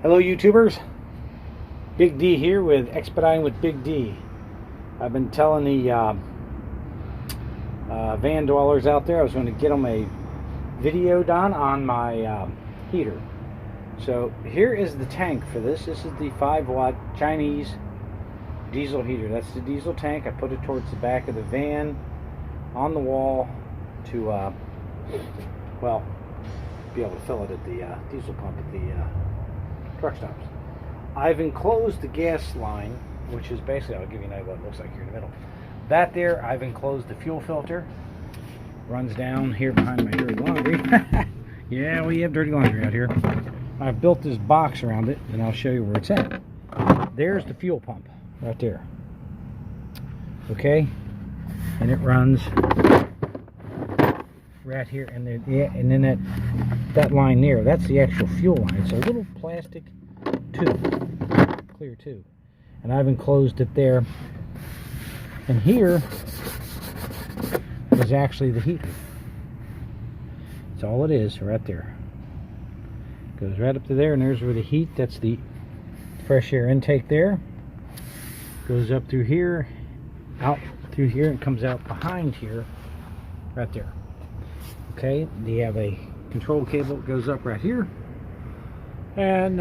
Hello YouTubers, Big D here with Expediting with Big D. I've been telling the van dwellers out there I was going to get them a video done on my heater. So here is the tank for this. This is the 5-watt Chinese diesel heater. That's the diesel tank. I put it towards the back of the van on the wall to well, be able to fill it at the diesel pump at the truck stops. I've enclosed the gas line, which is basically, I'll give you an idea what it looks like here in the middle. That there, I've enclosed the fuel filter. Runs down here behind my dirty laundry. Yeah, we have dirty laundry out here. I've built this box around it, and I'll show you where it's at. There's the fuel pump, right there. Okay? And it runs right here, and then, yeah, and then that line there, that's the actual fuel line. It's a little plastic tube, clear tube, and I've enclosed it there. And here is actually the heater. That's all it is, right there. Goes right up to there, and there's where the heat. That's the fresh air intake there. Goes up through here, out through here, and comes out behind here, right there. Okay, you have a control cable that goes up right here, and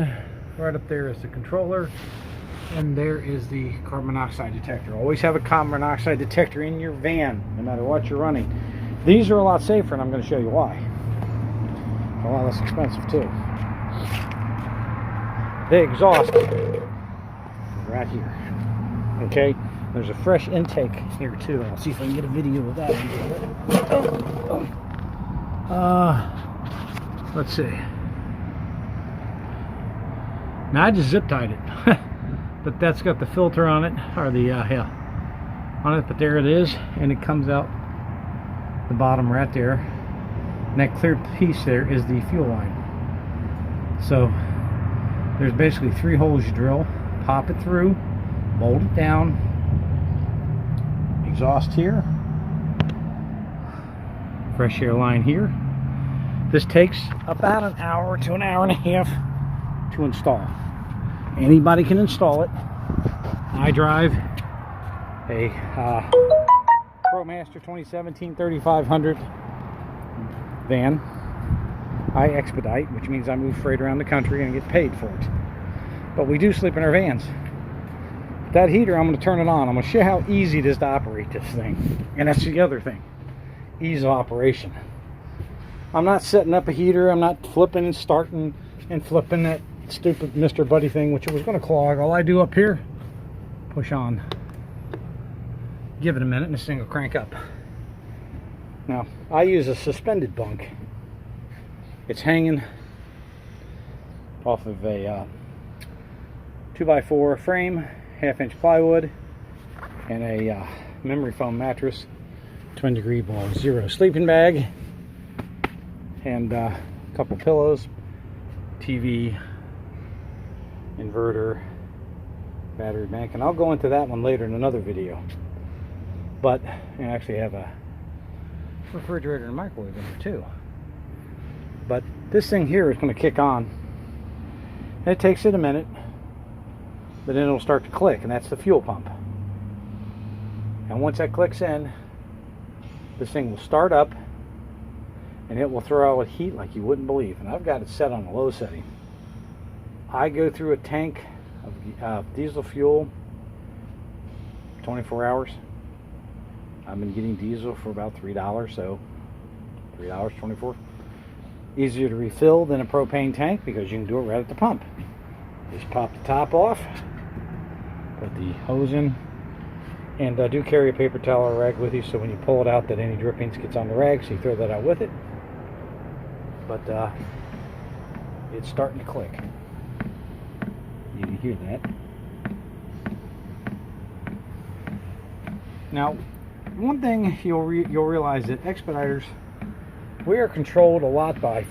right up there is the controller, and there is the carbon monoxide detector. Always have a carbon monoxide detector in your van, no matter what you're running. These are a lot safer, and I'm going to show you why. A lot less expensive too. The exhaust is right here. Okay, there's a fresh intake here too. I'll see if I can get a video of that. Let's see. Now I just zip tied it, but that's got the filter on it, or the on it. But there it is, and it comes out the bottom right there. And that clear piece there is the fuel line. So there's basically 3 holes you drill, pop it through, bolt it down, exhaust here, fresh air line here. This takes about an hour to an hour and a half to install. Anybody can install it. I drive a ProMaster 2017 3500 van. I expedite, which means I move freight around the country and get paid for it. But we do sleep in our vans. That heater, I'm going to turn it on. I'm going to show you how easy it is to operate this thing. And that's the other thing. Ease of operation. I'm not setting up a heater. I'm not flipping and starting and flipping that stupid Mr. Buddy thing, which it was going to clog. All I do up here, push on. Give it a minute and this thing will crank up. Now, I use a suspended bunk. It's hanging off of a 2x4 frame, 1/2-inch plywood, and a memory foam mattress, twin degree below zero sleeping bag, and a couple pillows, TV, inverter, battery bank, and I'll go into that one later in another video. But I actually have a refrigerator and microwave in here too. But this thing here is going to kick on. And it takes it a minute, but then it'll start to click, and that's the fuel pump. And once that clicks in, this thing will start up, and it will throw out heat like you wouldn't believe. And I've got it set on a low setting. I go through a tank of diesel fuel 24 hours. I've been getting diesel for about $3, so $3.24. Easier to refill than a propane tank because you can do it right at the pump. Just pop the top off, put the hose in, and do carry a paper towel or rag with you so when you pull it out that any drippings gets on the rag, so you throw that out with it. But it's starting to click. You can hear that. Now, one thing you'll realize that expediters, we are controlled a lot by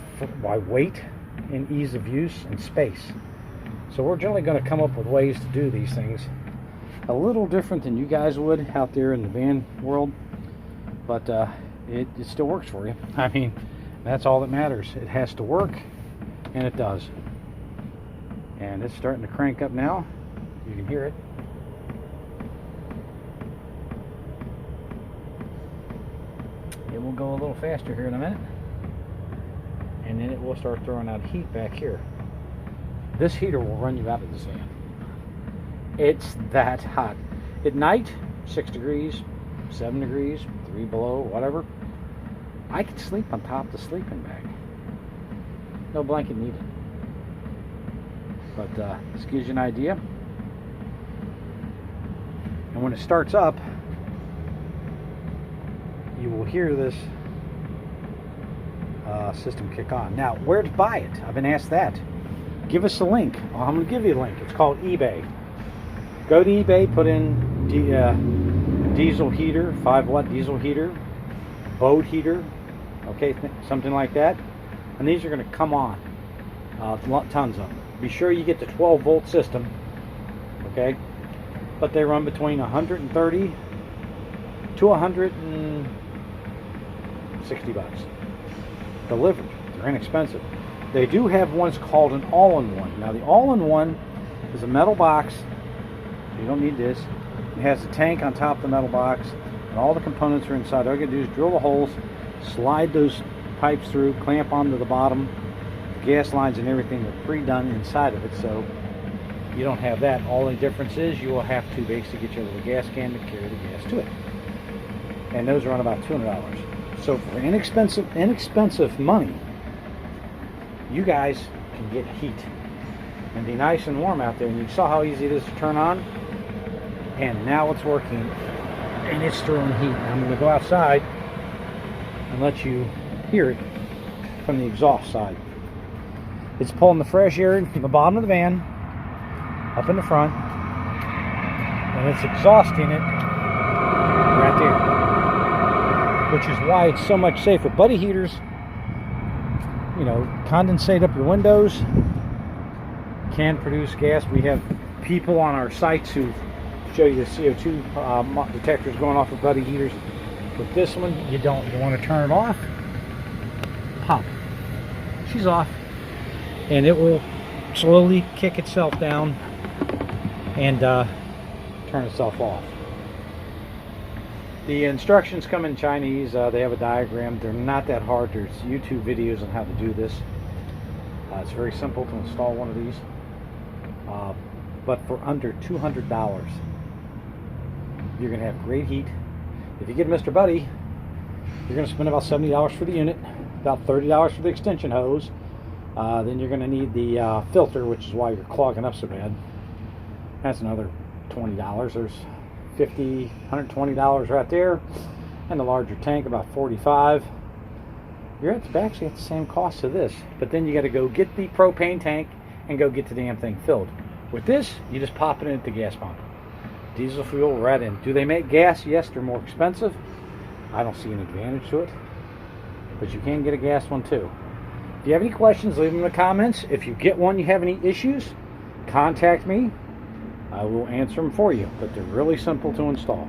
weight and ease of use and space. So we're generally going to come up with ways to do these things a little different than you guys would out there in the van world, but it still works for you. I mean, that's all that matters. It has to work, and it does. And it's starting to crank up now. You can hear it. It will go a little faster here in a minute. And then it will start throwing out heat back here. This heater will run you out of this van. It's that hot. At night, 6 degrees, 7 degrees, 3 below, whatever. I could sleep on top of the sleeping bag. No blanket needed. But this gives you an idea. And when it starts up, you will hear this system kick on. Now, where to buy it? I've been asked that. Give us a link. Well, I'm going to give you a link. It's called eBay. Go to eBay, put in diesel heater, 5-watt diesel heater, boat heater, okay, something like that. And these are going to come on. Tons of them. Be sure you get the 12-volt system, okay? But they run between 130 to 160 bucks. Delivered. They're inexpensive. They do have ones called an all-in-one. Now the all-in-one is a metal box. You don't need this. It has a tank on top of the metal box, and all the components are inside. All you gotta do is drill the holes, slide those pipes through, clamp onto the bottom. The gas lines and everything are pre-done inside of it, so you don't have that. All the difference is you will have to basically get your little gas can to carry the gas to it. And those are on about $200. So for inexpensive money, you guys can get heat and be nice and warm out there. And you saw how easy it is to turn on, and now it's working and it's throwing heat. I'm going to go outside and let you hear it from the exhaust side. It's pulling the fresh air in from the bottom of the van up in the front, and it's exhausting it right there, which is why it's so much safer. Buddy heaters, you know, condensate up your windows, can produce gas. We have people on our sites who show you the CO2 detectors going off of buddy heaters. With this one, you don't. You want to turn it off, pop. She's off, and it will slowly kick itself down and turn itself off. The instructions come in Chinese. They have a diagram. They're not that hard. There's YouTube videos on how to do this. It's very simple to install one of these. But for under $200, you're going to have great heat. If you get Mr. Buddy, you're going to spend about $70 for the unit, about $30 for the extension hose. Then you're going to need the filter, which is why you're clogging up so bad. That's another $20. There's $120 right there, and the larger tank about $45. You're actually at the same cost to this, but then you got to go get the propane tank and go get the damn thing filled. With this, you just pop it in at the gas pump. Diesel fuel right in. Do they make gas? Yes, they're more expensive. I don't see an advantage to it, but you can get a gas one too. If you have any questions, leave them in the comments. If you get one, you have any issues, contact me. I will answer them for you, but they're really simple to install.